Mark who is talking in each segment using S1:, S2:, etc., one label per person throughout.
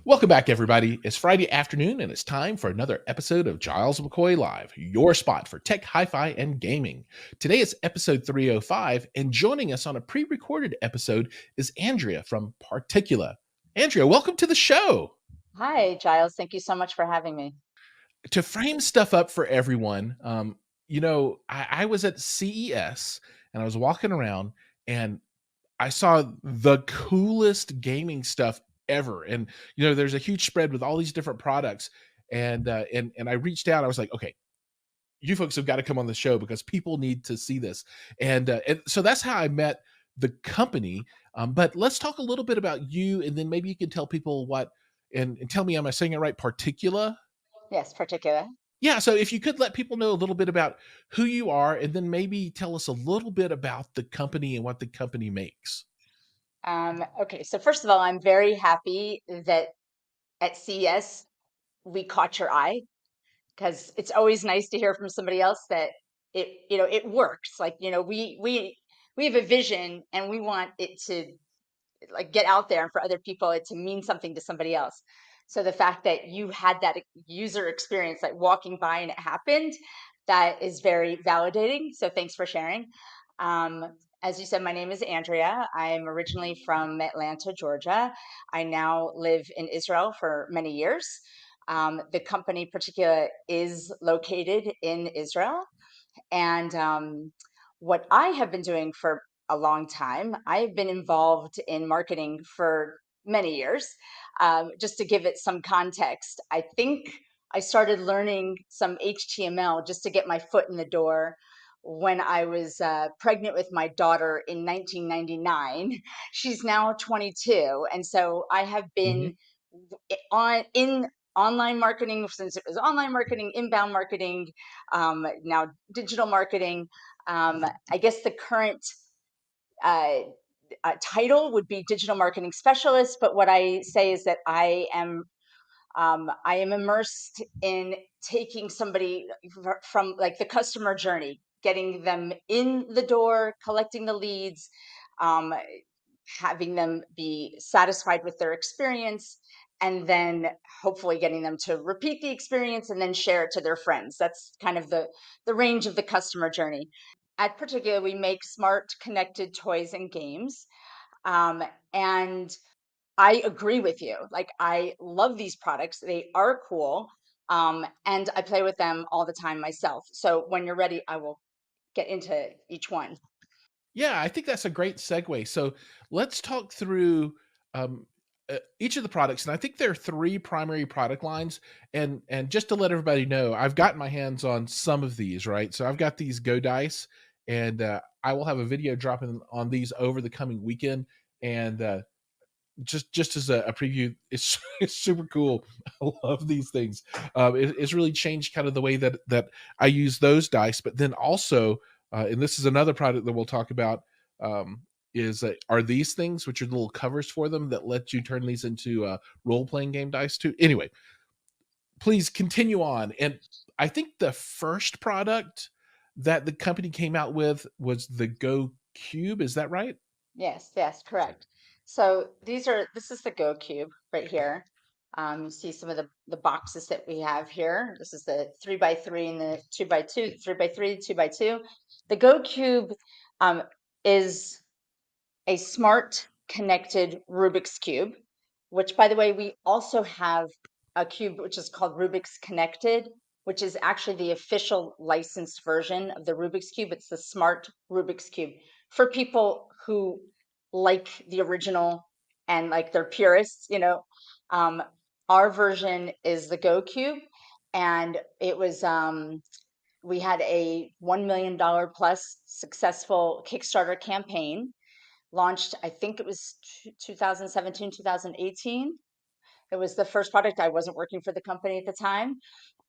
S1: Welcome back, everybody. It's Friday afternoon, and it's time for another episode of Jiles McCoy Live, your spot for tech, hi-fi, and gaming. Today is episode 305, and joining us on a pre-recorded episode is Andrea from Particula. Andrea, welcome to the show.
S2: Hi, Giles. Thank you so much for having me.
S1: To frame stuff up for everyone, I was at CES, and I was walking around, and I saw the coolest gaming stuff ever. And there's a huge spread with all these different products. And I reached out. I was like, okay, you folks have got to come on the show because people need to see this. And so that's how I met the company. But let's talk a little bit about you, and then maybe you can tell people what and tell me, am I saying it right? Particula?
S2: Yes, Particula.
S1: Yeah, so if you could let people know a little bit about who you are, and then maybe tell us a little bit about the company and what the company makes.
S2: Okay, so first of all, I'm very happy that at CES we caught your eye because it's always nice to hear from somebody else that it works. Like, we have a vision and we want it to like get out there and for other people it to mean something to somebody else. So the fact that you had that user experience, like walking by and it happened, that is very validating. So thanks for sharing. Um, as you said, my name is Andrea. I'm originally from Atlanta, Georgia. I now live in Israel for many years. The company Particular is located in Israel. And what I have been doing for a long time, I've been involved in marketing for many years. Just to give it some context, I think I started learning some HTML just to get my foot in the door when I was pregnant with my daughter in 1999. She's now 22. And so I have been in online marketing since it was online marketing, inbound marketing, now digital marketing. I guess the current uh, title would be digital marketing specialist, but what I say is that I am immersed in taking somebody from like the customer journey, getting them in the door, collecting the leads, um, having them be satisfied with their experience, and then hopefully getting them to repeat the experience and then share it to their friends. That's kind of the range of the customer journey. At Particular, we make smart connected toys and games. And I agree with you. Like, I love these products. They are cool. And I play with them all the time myself. So when you're ready, I will get into each one.
S1: Yeah, I think that's a great segue. So let's talk through each of the products, and I think there are three primary product lines. And just to let everybody know, I've gotten my hands on some of these. Right, so I've got these GoDice, and I will have a video dropping on these over the coming weekend. And just as a preview, it's super cool. I love these things. It's really changed kind of the way that I use those dice, but then also, and this is another product that we'll talk about. Is Are these things, which are the little covers for them that let you turn these into role playing game dice too. Anyway, please continue on. And I think the first product that the company came out with was the Go Cube. Is that right?
S2: Yes, yes, correct. So this is the GoCube right here. You see some of the boxes that we have here. This is the 3x3 and the 2x2, 3x3, 2x2. The GoCube um, is a smart connected Rubik's Cube, which by the way, we also have a cube which is called Rubik's Connected, which is actually the official licensed version of the Rubik's Cube. It's the smart Rubik's Cube for people who like the original and like they're purists, Um, our version is the Go Cube, and it was we had a $1 million plus successful Kickstarter campaign launched, I think it was 2017, 2018. It was the first product. I wasn't working for the company at the time.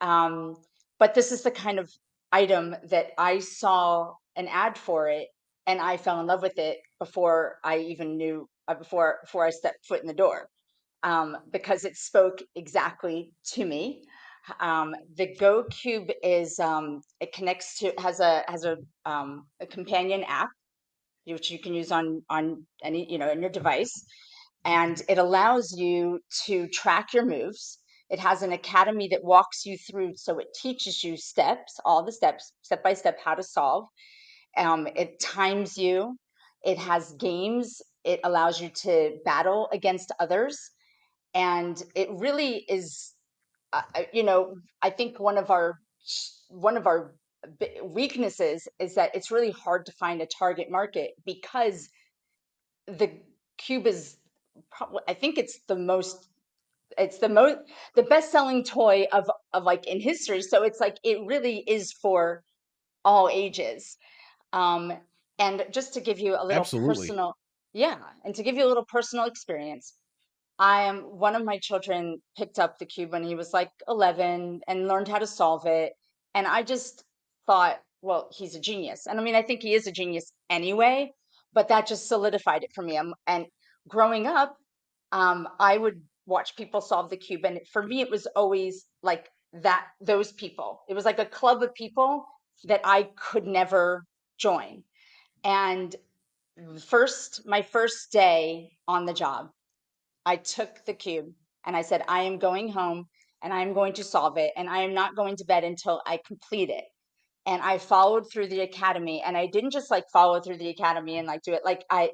S2: Um, but this is the kind of item that I saw an ad for it and I fell in love with it before I even knew, before I stepped foot in the door, because it spoke exactly to me. The Go Cube is it connects to has a companion app which you can use on any in your device. and it allows you to track your moves. It has an academy that walks you through, so it teaches you steps, all the steps, step by step, how to solve. It times you. It has games. It allows you to battle against others, and it really is. You know, I think one of our weaknesses is that it's really hard to find a target market because the cube is probably, I think it's the best selling toy of like in history. So it's like it really is for all ages. Um, and just to give you a little
S1: Absolutely.
S2: personal, yeah, and to give you a little personal experience, one of my children picked up the cube when he was like 11 and learned how to solve it. And I just thought, well, he's a genius. And I mean, I think he is a genius anyway, but that just solidified it for me. And growing up, I would watch people solve the cube. And for me, it was always like that, those people. It was like a club of people that I could never join. And my first day on the job, I took the cube and I said, I am going home and I am going to solve it. And I am not going to bed until I complete it. And I followed through the academy, and I didn't just like follow through the academy and like do it. Like I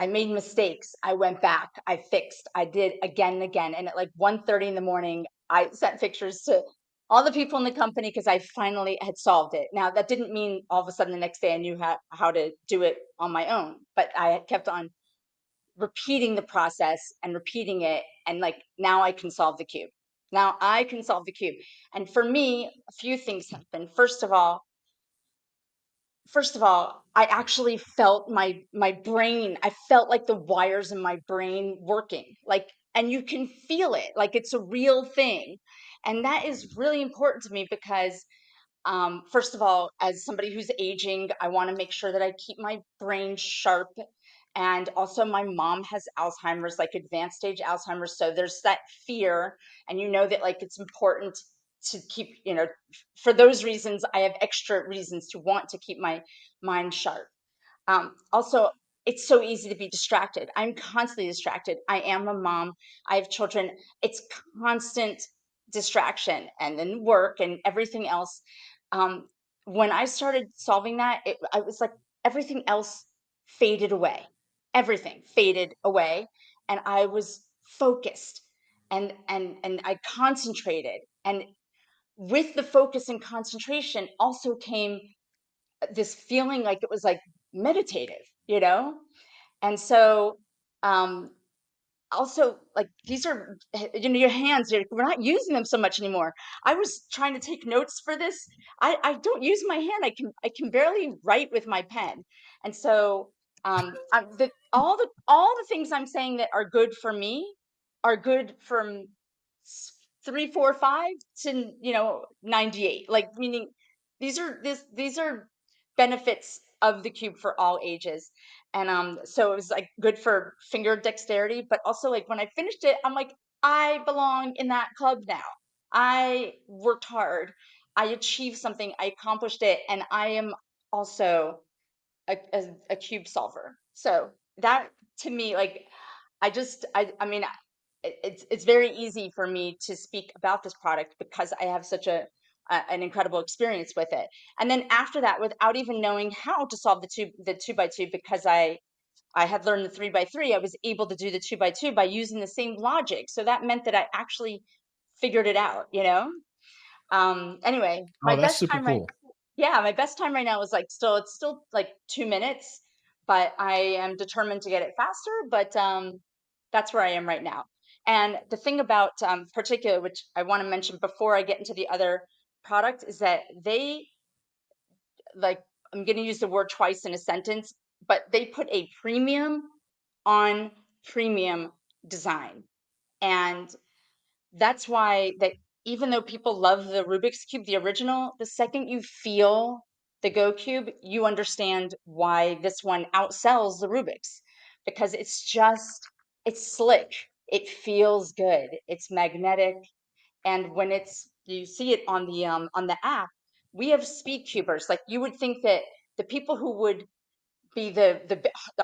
S2: made mistakes. I went back, I fixed, I did again and again. And at like 1:30 in the morning, I sent pictures to all the people in the company because I finally had solved it. Now that didn't mean all of a sudden the next day I knew how to do it on my own, but I kept on repeating the process and repeating it, and like now I can solve the cube. Now I can solve the cube. And for me, a few things happened. First of all, I actually felt my brain. I felt like the wires in my brain working. Like, and you can feel it. Like it's a real thing. And that is really important to me because first of all, as somebody who's aging, I want to make sure that I keep my brain sharp. And also, my mom has Alzheimer's, like advanced stage Alzheimer's. So there's that fear. And you know that, like, it's important to keep, for those reasons, I have extra reasons to want to keep my mind sharp. Also, it's so easy to be distracted. I'm constantly distracted. I am a mom. I have children. It's constant distraction, and then work and everything else. Um, when I started solving that, I was like everything else faded away. Everything faded away, and I was focused, and I concentrated. And with the focus and concentration, also came this feeling like it was like meditative, you know? And so, um, also, like, these are, your hands, we're not using them so much anymore. I was trying to take notes for this. I don't use my hand. I can barely write with my pen. And so, all the things I'm saying that are good for me are good from 345 to 98. Like, meaning these are benefits of the cube for all ages. And so it was like good for finger dexterity, but also like when I finished it, I'm like, I belong in that club now. I worked hard. I achieved something. I accomplished it, and I am also a cube solver. So that, to me, like, I mean, it's very easy for me to speak about this product because I have such an incredible experience with it. And then after that, without even knowing how to solve the two by two, because I had learned the 3 by 3, I was able to do the 2 by 2 by using the same logic. So that meant that I actually figured it out, Anyway,
S1: Oh, that's super cool.
S2: my best time right now is like it's still like 2 minutes, but I am determined to get it faster. But that's where I am right now. And the thing about Particular, which I want to mention before I get into the other product, is that they, like, I'm going to use the word twice in a sentence, but they put a premium on premium design. And that's why that even though people love the Rubik's Cube, the original, the second you feel the GoCube, you understand why this one outsells the Rubik's, because it's slick. It feels good. It's magnetic. And when you see it on the app, we have speed cubers. Like, you would think that the people who would be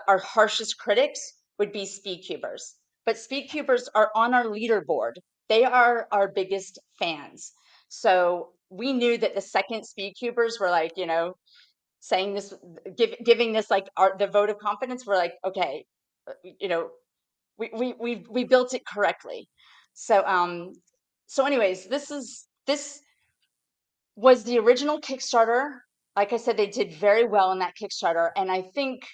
S2: our harshest critics would be speed cubers. but Speedcubers are on our leaderboard. They are our biggest fans. So we knew that the second Speedcubers were like, saying this, giving this like the vote of confidence. We're like, okay, you know, we built it correctly. So anyways, this was the original Kickstarter. Like I said, they did very well in that Kickstarter, and I think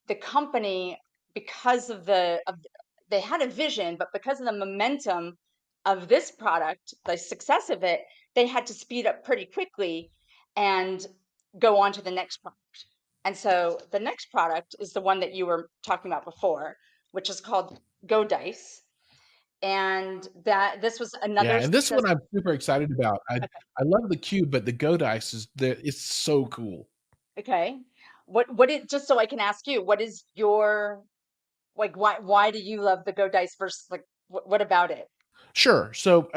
S2: the company, because of they had a vision, but because of the momentum of this product, the success of it, they had to speed up pretty quickly and go on to the next product. And so the next product is the one that you were talking about before, which is called GoDice. And that this was
S1: Yeah,
S2: another
S1: and this
S2: success.
S1: one I'm super excited about. I love the cube, but the GoDice it's so cool.
S2: Okay. What it just so I can ask you, what is your like why do you love the Go Dice versus like what about it?
S1: Sure. So,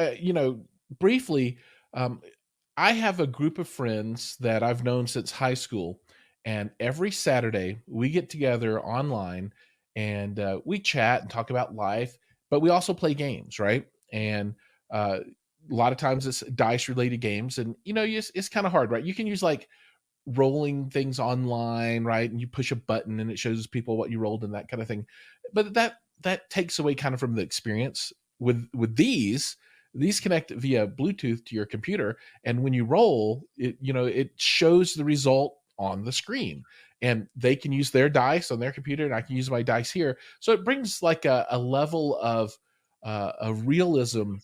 S1: briefly, um, I have a group of friends that I've known since high school, and every Saturday we get together online and we chat and talk about life, but we also play games, right? And a lot of times it's dice related games, and it's kind of hard, right? You can use like rolling things online, right? And you push a button and it shows people what you rolled and that kind of thing. But that takes away kind of from the experience. With these connect via Bluetooth to your computer, and when you roll, it shows the result on the screen. And they can use their dice on their computer, and I can use my dice here. So it brings like a level of realism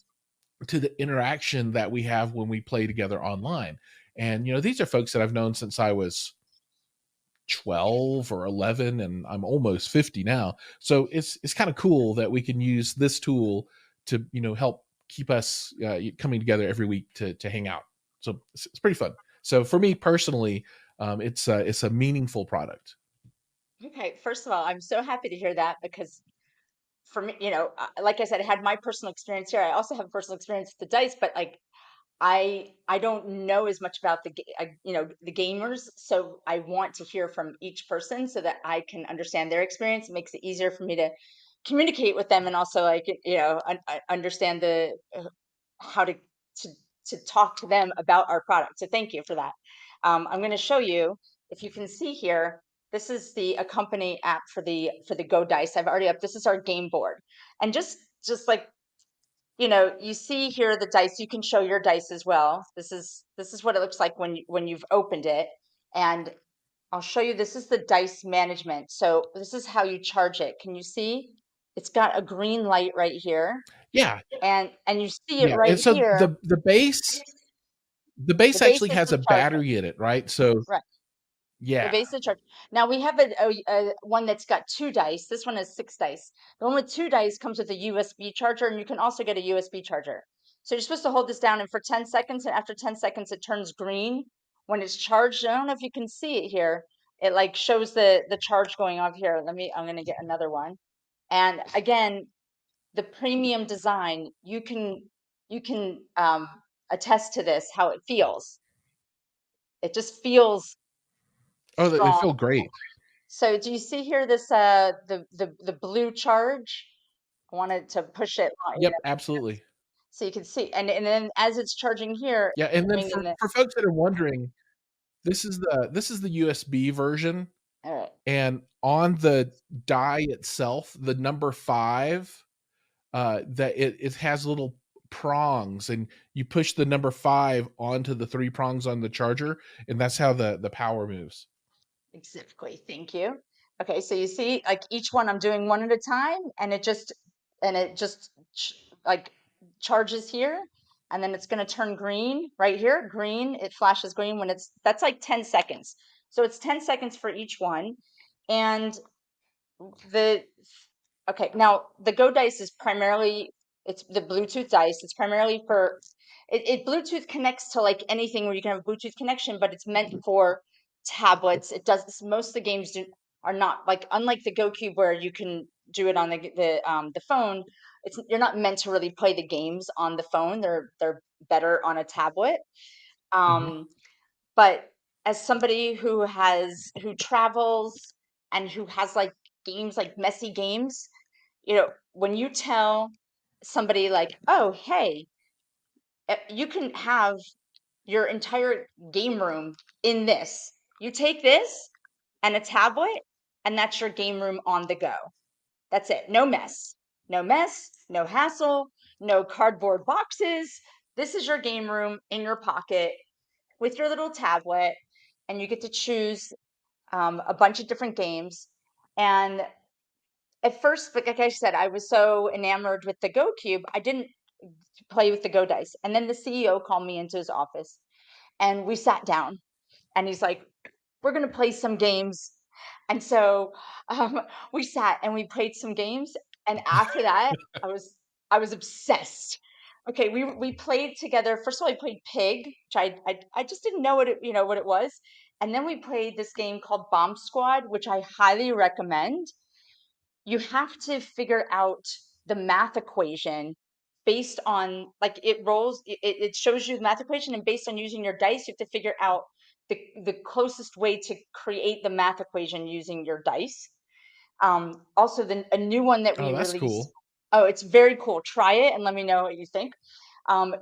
S1: to the interaction that we have when we play together online. And these are folks that I've known since I was 12 or 11, and I'm almost 50 now. So it's kind of cool that we can use this tool to help keep us coming together every week to hang out. So it's pretty fun. So for me personally, it's a meaningful product.
S2: Okay, first of all, I'm so happy to hear that because for me, like I said, I had my personal experience here. I also have personal experience with the dice, but like I don't know as much about the gamers, so I want to hear from each person so that I can understand their experience. It makes it easier for me to communicate with them and also like understand the how to to talk to them about our product. So thank you for that. I'm going to show you if you can see here. This is the accompany app for the Go Dice. I've already up. This is our game board, and just like you see here the dice. You can show your dice as well. This is what it looks like when you've opened it, and I'll show you. This is the dice management. So this is how you charge it. Can you see? It's got a green light right here,
S1: Yeah,
S2: and you see it
S1: yeah.
S2: right
S1: And so
S2: here.
S1: the
S2: The
S1: base
S2: base
S1: actually
S2: is
S1: has
S2: the
S1: a
S2: charger,
S1: battery in it, right? So
S2: right? The
S1: yeah.
S2: base is the charger. Now we have a one that's got two dice. This one has six dice. The one with two dice comes with a USB charger, and you can also get a USB charger. So you're supposed to hold this down, and for 10 seconds, and after 10 seconds, it turns green when it's charged. I don't know if you can see it here. It like shows the charge going off here. I'm gonna get another one. And again, the premium design, you can attest to this, how it feels. It just feels
S1: Oh, they
S2: strong.
S1: feel great.
S2: So do you see here this the blue charge? I wanted to push it,
S1: Yep, absolutely.
S2: so you can see. And then as it's charging here,
S1: Yeah, and then
S2: going in
S1: for
S2: the
S1: for folks that are wondering, this is the USB version,
S2: all right,
S1: and on the die itself, the number 5, that it has little prongs, and you push the number 5 onto the 3 prongs on the charger, and that's how the power moves.
S2: exactly. Thank you. Okay, so you see, like each one, I'm doing one at a time, and it just like charges here, and then it's going to turn green right here. Green, it flashes green when that's like 10 seconds. So it's 10 seconds for each one, and the okay, now the Go Dice is primarily it's the Bluetooth dice. It's primarily for it Bluetooth connects to like anything where you can have a Bluetooth connection, but it's meant for tablets. It does most of the games are not like unlike the GoCube where you can do it on the phone. You're not meant to really play the games on the phone. They're better on a tablet.
S1: Mhm.
S2: Um, but as somebody who travels and who has like games like messy games, when you tell somebody like, oh, hey, you can have your entire game room in this. You take this and a tablet, and that's your game room on the go. That's it. No mess. No mess, no hassle, no cardboard boxes. This is your game room in your pocket with your little tablet, and you get to choose a bunch of different games. And at first, like I said, I was so enamored with the GoCube, I didn't play with the GoDice. And then the CEO called me into his office, and we sat down, and he's like, we're going to play some games. And so um, we sat and we played some games. And after that, I was I was obsessed. Okay, we played together. First of all, I played Pig, which I just didn't know what it was. And then we played this game called Bomb Squad, which I highly recommend. You have to figure out the math equation based on, like, it shows you the math equation, and based on using your dice, you have to figure out the closest way to create the math equation using your dice. Also, a new one that
S1: Oh,
S2: we
S1: that's
S2: released.
S1: cool.
S2: Oh, it's very cool. Try it and let me know what you think.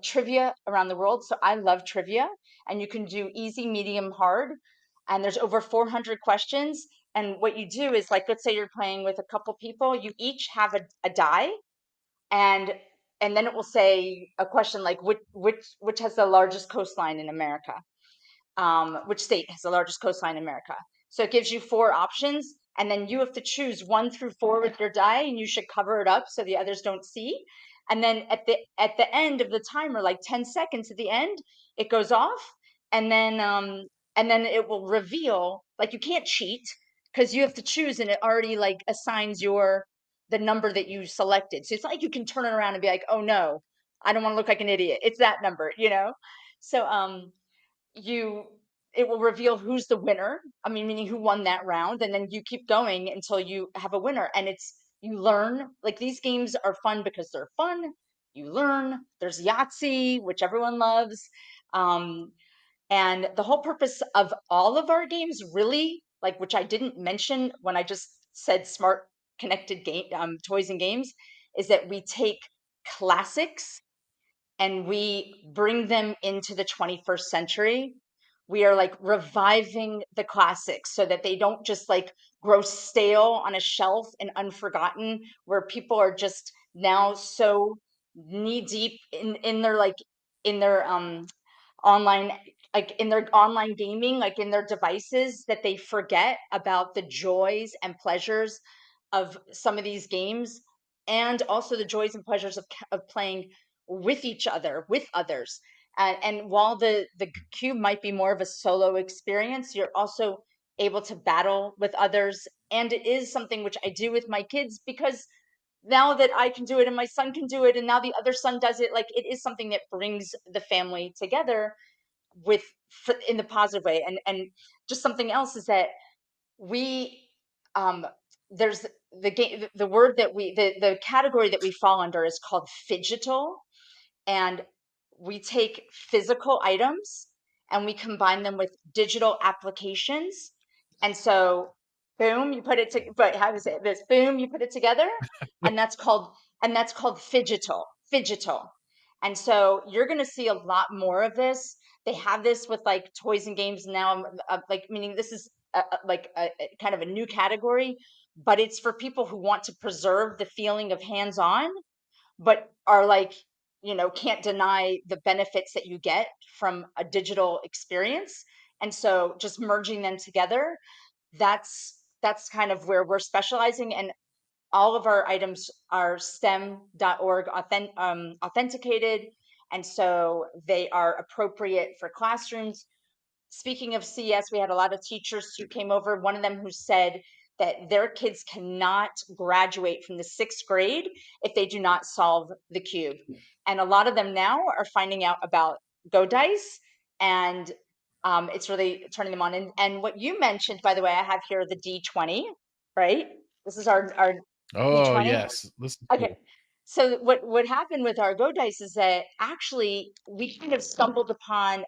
S2: Trivia around the world. So I love trivia, and you can do easy, medium, hard. And there's over 400 questions. And what you do is, like, let's say you're playing with a couple people, you each have a die, and then it will say a question like, which has the largest coastline in America? Which state has the largest coastline in America? So it gives you four options, and then you have to choose 1 through 4 with your die, and you should cover it up so the others don't see. And then at the end of the timer, like 10 seconds at the end, it goes off, and then it will reveal, like, you can't cheat because you have to choose, and it already like assigns the number that you selected. So it's not like you can turn it around and be like, oh no, I don't want to look like an idiot. It's that number. So you it will reveal who's the winner. I mean, meaning who won that round, and then you keep going until you have a winner. And you learn, like, these games are fun because they're fun. You learn. There's Yahtzee, which everyone loves. Um, and the whole purpose of all of our games, really, like, which I didn't mention when I just said smart connected game toys and games, is that we take classics and we bring them into the 21st century. We are like reviving the classics so that they don't just like grow stale on a shelf and unforgotten, where people are just now so knee deep in their like in their online, like in their online gaming, like in their devices, that they forget about the joys and pleasures of some of these games, and also the joys and pleasures of playing with each other, with others. And while the cube might be more of a solo experience, you're also able to battle with others. And it is something which I do with my kids, because now that I can do it and my son can do it, and now the other son does it, like, it is something that brings the family together with in the positive way. And just something else is that we um there's the game, the word that the category that we fall under is called phygital. And we take physical items and we combine them with digital applications. And so, boom, you put it to, but how does it this boom, you put it together, and that's called phygital. And so you're going to see a lot more of this. They have this with like toys and games now, like, meaning this is like a kind of a new category, but it's for people who want to preserve the feeling of hands-on, but are like, can't deny the benefits that you get from a digital experience. And so just merging them together, that's kind of where we're specializing. And all of our items are stem.org authenticated, and so they are appropriate for classrooms. Speaking of CS, we had a lot of teachers who came over. One of them who said that their kids cannot graduate from the 6th grade if they do not solve the cube. And a lot of them now are finding out about GoDice, and it's really turning them on. And what you mentioned, by the way, I have here the D20, right? This is our
S1: Oh,
S2: D20.
S1: yes. This is
S2: Okay.
S1: cool.
S2: So what happened with our GoDice is that actually we kind of stumbled upon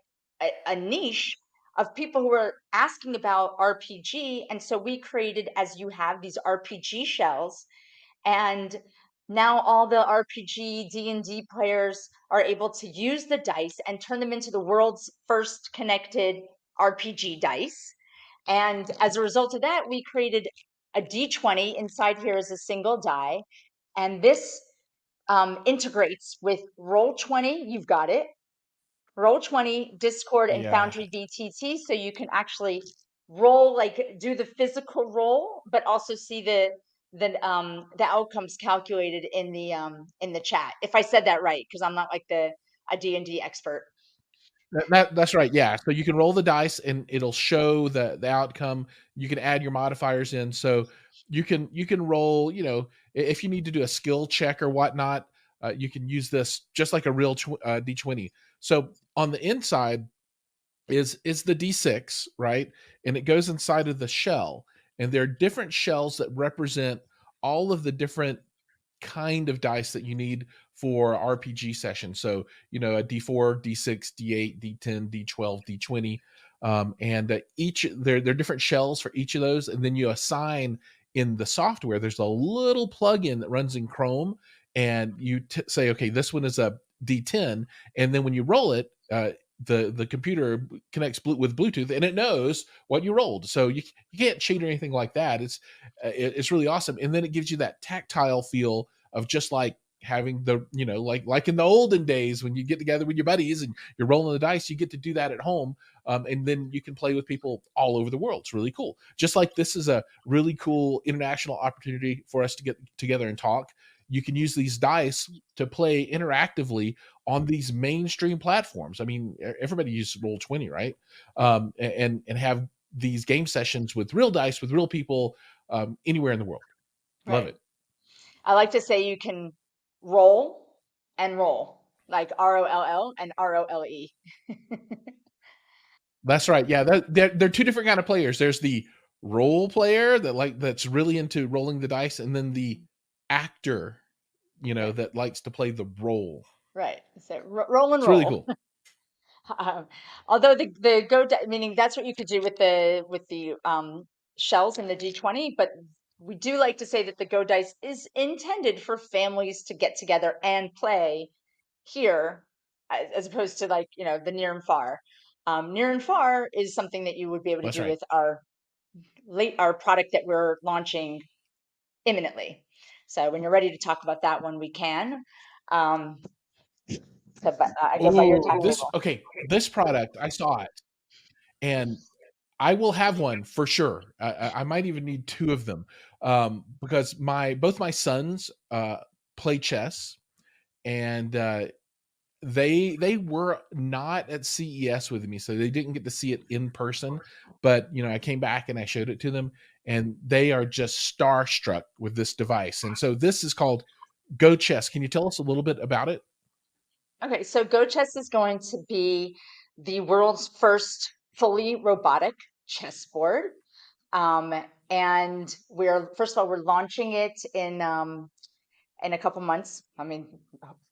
S2: a niche of people who were asking about RPG. And so we created, as you have, these RPG shells. And now all the RPG, D&D players are able to use the dice and turn them into the world's first connected RPG dice. And as a result of that, we created a D20. Inside here is a single die. And this integrates with Roll20. You've got it. Roll20, Discord, and
S1: Yeah.
S2: Foundry VTT. So you can actually roll, like do the physical roll, but also see the outcomes calculated in the chat. If I said that right, because I'm not like a D&D expert.
S1: That's right. Yeah. So you can roll the dice and it'll show the outcome. You can add your modifiers in. So you can roll, if you need to do a skill check or whatnot, you can use this just like a real D20. So on the inside is the D6, right? And it goes inside of the shell. And there are different shells that represent all of the different kind of dice that you need for RPG sessions. So, a D4, D6, D8, D10, D12, D20. And each there are different shells for each of those. And then you assign in the software, there's a little plugin that runs in Chrome. And you say, okay, this one is a D10. And then when you roll it, the computer connects with Bluetooth and it knows what you rolled. So you can't cheat or anything like that. It's really awesome. And then it gives you that tactile feel of just like having the, like in the olden days when you get together with your buddies and you're rolling the dice, you get to do that at home. And then you can play with people all over the world. It's really cool. Just like this is a really cool international opportunity for us to get together and talk. You can use these dice to play interactively on these mainstream platforms. I mean, everybody uses Roll20, right? And have these game sessions with real dice with real people anywhere in the world. Love
S2: Right.
S1: it.
S2: I like to say you can roll and roll, like ROLL and ROLE.
S1: That's right. Yeah, they're two different kind of players. There's the role player that's really into rolling the dice, and then the actor,
S2: Right.
S1: that likes to play the role.
S2: Right. So roll and
S1: It's really
S2: roll.
S1: cool.
S2: Um, although the go meaning that's what you could do with the shells in the D20, but we do like to say that the Go Dice is intended for families to get together and play here, as opposed to like the near and far. Near and far is something that you would be able to
S1: That's
S2: do
S1: right.
S2: with our product that we're launching imminently. So when you're ready to talk about that one, we can. Um, but I go by your
S1: Oh,
S2: timetable.
S1: this product, I saw it, and I will have one for sure. I might even need two of them, because both my sons play chess, and they were not at CES with me, so they didn't get to see it in person. But I came back and I showed it to them, and they are just starstruck with this device. And so this is called GoChess. Can you tell us a little bit about it?
S2: Okay, so GoChess is going to be the world's first fully robotic chessboard. Um, and first of all, we're launching it in a couple months. I mean,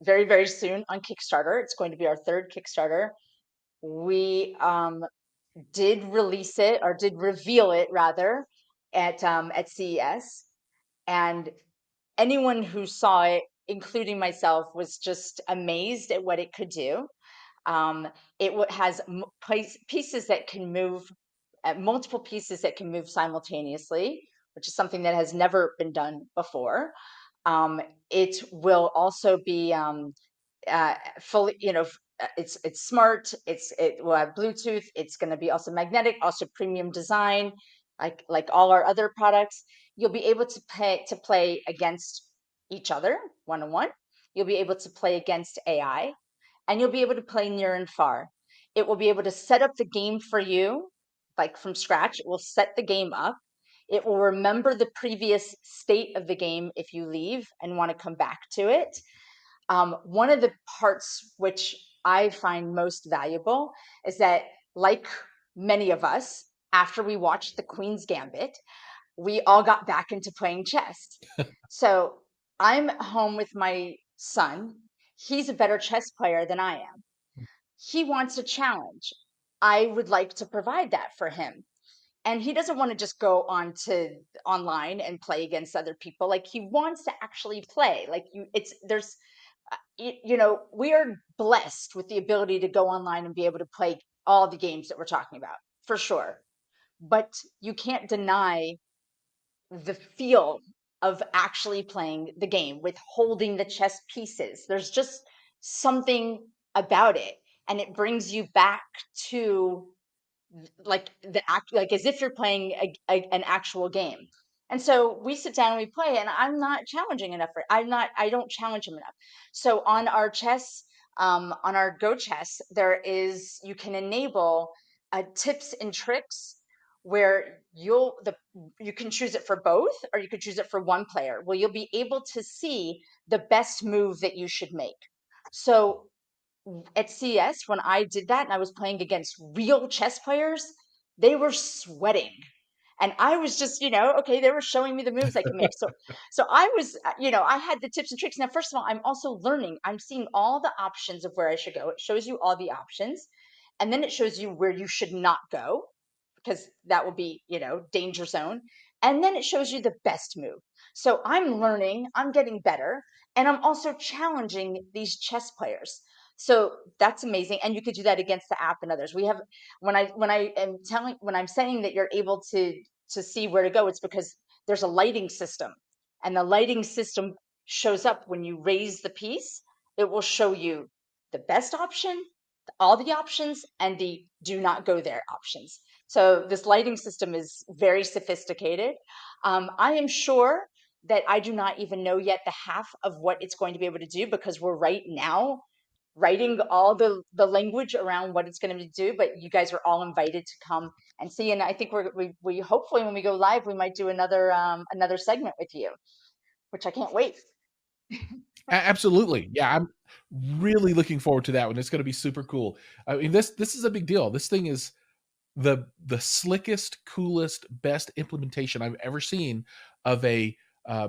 S2: very, very soon on Kickstarter. It's going to be our third Kickstarter. We did release it, or did reveal it rather, at CES, and anyone who saw it, including myself, was just amazed at what it could do. Um, it has pieces that can move, multiple pieces that can move simultaneously, which is something that has never been done before. Um, it will also be fully, it's smart. It will have Bluetooth. It's going to be also magnetic, also premium design, like all our other products. You'll be able to play against each other one on one. You'll be able to play against AI, and you'll be able to play near and far. It will be able to set up the game for you, like from scratch. It will set the game up. It will remember the previous state of the game if you leave and want to come back to it. One of the parts which I find most valuable is that, like many of us, after we watched The Queen's Gambit, we all got back into playing chess. So I'm home with my son. He's a better chess player than I am. He wants a challenge. I would like to provide that for him. and he doesn't want to just go on to online and play against other people. Like he wants to actually play. Like you, it's there's you know, we are blessed with the ability to go online and be able to play all the games that we're talking about, for sure. But you can't deny the feel of actually playing the game with holding the chess pieces. There's just something about it, and it brings you back to like the act, like as if you're playing an actual game. And so we sit down and we play, and I'm not challenging enough for I don't challenge him enough. So on our chess, on our Go Chess, there is, you can enable tips and tricks where you can choose it for both, or you could choose it for one player. Well, you'll be able to see the best move that you should make. So at CS, when I did that and I was playing against real chess players, they were sweating. And I was just, okay, they were showing me the moves I could make. So I was, I had the tips and tricks. Now, first of all, I'm also learning. I'm seeing all the options of where I should go. It shows you all the options. And then it shows you where you should not go, because that will be, danger zone. And then it shows you the best move. So I'm learning, I'm getting better, and I'm also challenging these chess players. So that's amazing. And you could do that against the app and others. We have, when I'm saying that you're able to see where to go, it's because there's a lighting system. And the lighting system shows up when you raise the piece. It will show you the best option, all the options, and the do not go there options. So this lighting system is very sophisticated. I am sure that I do not even know yet the half of what it's going to be able to do, because we're right now writing all the language around what it's going to do. But you guys are all invited to come and see. And I think we hopefully when we go live, we might do another segment with you, which I can't wait.
S1: Absolutely. Yeah, I'm really looking forward to that one. It's going to be super cool. I mean, this is a big deal. This thing is the slickest, coolest, best implementation I've ever seen of a uh,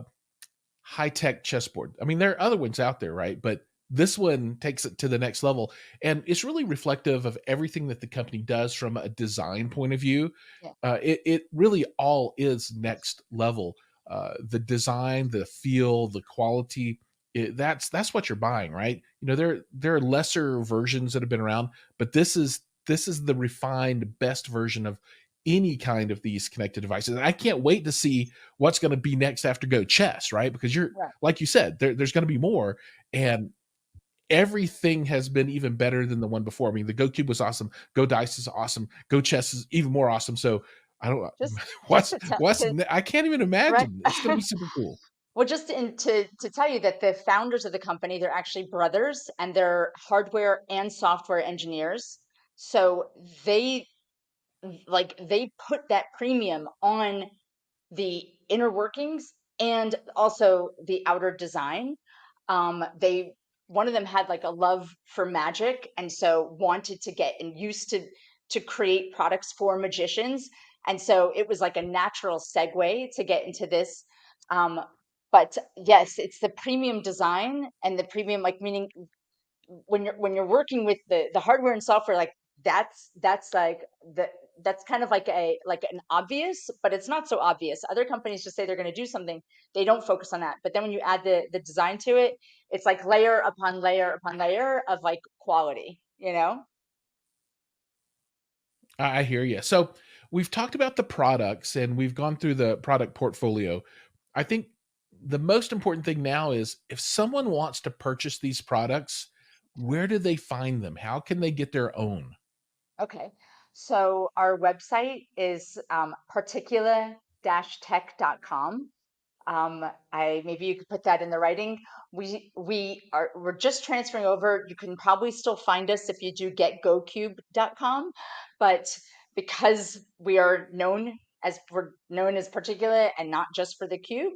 S1: high-tech chessboard. I mean, there are other ones out there, right? But this one takes it to the next level, and it's really reflective of everything that the company does from a design point of view.
S2: Yeah.
S1: It really all is next level. The design, the feel, the quality. That's what you're buying, right? There are lesser versions that have been around, but this is the refined best version of any kind of these connected devices. And I can't wait to see what's going to be next after Go Chess, right? Because
S2: Right.
S1: like you said, there's going to be more, and everything has been even better than the one before. I mean, the GoCube was awesome. GoDice is awesome. Go Chess is even more awesome. So I don't
S2: Just just
S1: what's
S2: to tell,
S1: what's I can't even
S2: right.
S1: imagine. It's going to be super cool.
S2: Well, just to tell you that the founders of the company, they're actually brothers, and they're hardware and software engineers. So they they put that premium on the inner workings and also the outer design. They One of them had like a love for magic, and so wanted to get and used to create products for magicians. And so it was like a natural segue to get into this. Um, but yes, it's the premium design and the premium, like meaning when you're working with the hardware and software, like that's like the that's kind of like an obvious, but it's not so obvious. Other companies just say they're going to do something, they don't focus on that. But then when you add the design to it, it's like layer upon layer upon layer of like quality, you know?
S1: I hear you. So we've talked about the products and we've gone through the product portfolio. I think the most important thing now is if someone wants to purchase these products, where do they find them? How can they get their own?
S2: Okay. So our website is particula-tech.com. I maybe you could put that in the writing. We're just transferring over. You can probably still find us if you do get GoCube.com, but because we're known as Particula and not just for the cube,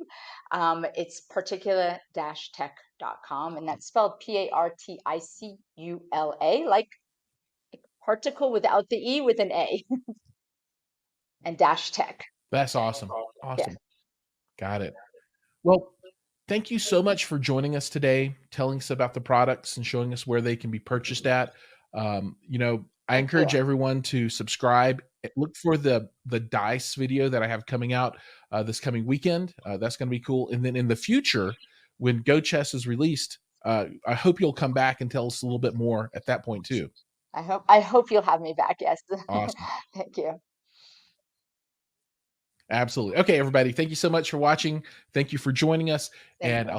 S2: it's particula-tech.com, and that's spelled Particula, like particle without the E, with an A, and dash tech.
S1: That's awesome.
S2: Yeah.
S1: Awesome. Got it. Well, thank you so much for joining us today, telling us about the products and showing us where they can be purchased at. I
S2: Thank you.
S1: encourage everyone to subscribe. Look for the dice video that I have coming out this coming weekend. That's going to be cool. And then in the future, when GoChess is released, I hope you'll come back and tell us a little bit more at that point too.
S2: I hope you'll have me back. Yes.
S1: Awesome.
S2: Thank you.
S1: Absolutely. Okay, everybody. Thank you so much for watching. Thank you for joining us.
S2: Thank
S1: And
S2: you.